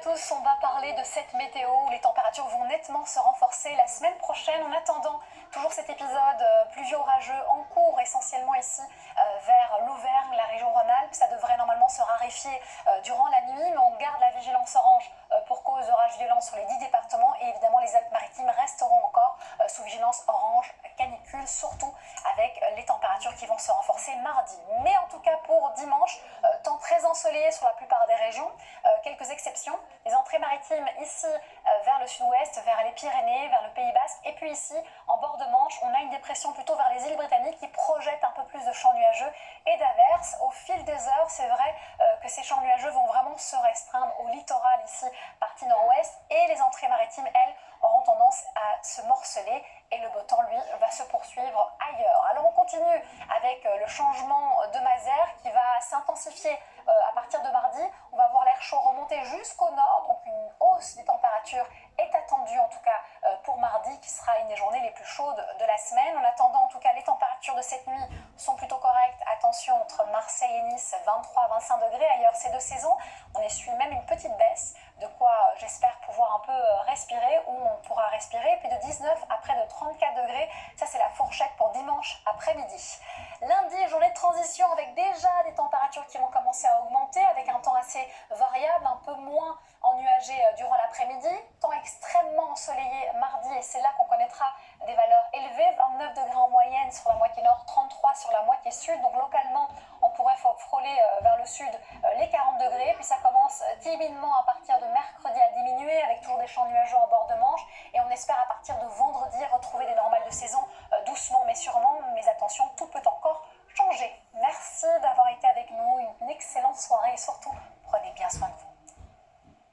tous, on va parler de cette météo où les températures vont nettement se renforcer la semaine prochaine. En attendant, toujours cet épisode pluvieux-orageux en cours, essentiellement ici vers l'Auvergne, la région Rhône-Alpes. Ça devrait normalement se raréfier durant la nuit, mais on garde la vigilance orange pour cause d'orages violents sur les 10 départements. Et évidemment, les Alpes-Maritimes resteront encore sous vigilance orange canicule, surtout avec les températures qui vont se renforcer mardi. Mais en tout cas, pour dimanche, temps très ensoleillé sur la plupart des régions. Quelques exceptions, les entrées maritimes ici vers le sud-ouest, vers les Pyrénées, vers le Pays Basque, et puis ici en bord de Manche, on a une dépression plutôt vers les îles Britanniques qui projette un peu plus de champs nuageux et d'averses. Au fil des heures, c'est vrai que ces champs nuageux vont vraiment se restreindre au littoral ici, partie nord-ouest, et les entrées maritimes, elles, auront tendance à se morceler et le beau temps, lui, va se poursuivre ailleurs. Alors on continue avec le changement de Mazères qui va s'intensifier à partir de mardi. On va voir l'air chaud remonter jusqu'au nord, donc une hausse des températures est attendue en tout cas pour mardi qui sera une des journées les plus chaudes de la semaine. En attendant, en tout cas, les températures de cette nuit sont plutôt correctes. Attention, entre Marseille et Nice, 23 à 25 degrés. Ailleurs, c'est de saison. On essuie même une petite baisse, de quoi j'espère pouvoir un peu respirer, ou on pourra respirer. Et puis de 19 à près de 34 degrés, ça c'est la fourchette pour dimanche après-midi. Lundi, journée de transition avec déjà des températures qui vont commencer à augmenter, avec un temps assez variable, un peu moins ennuagé durant l'après-midi. Temps extrêmement ensoleillé mardi, et c'est là qu'on connaîtra des valeurs élevées, 29 degrés en moyenne sur la moitié nord, 33 sur la moitié sud. Donc localement, on pourrait frôler vers le sud les 40 degrés. Puis ça commence timidement à partir de mercredi à diminuer, avec toujours des champs nuageux en bord de Manche. Et on espère à partir de vendredi retrouver des normales de saison doucement mais sûrement. Mais attention, tout peut encore changer. Merci d'avoir été avec nous. Une excellente soirée et surtout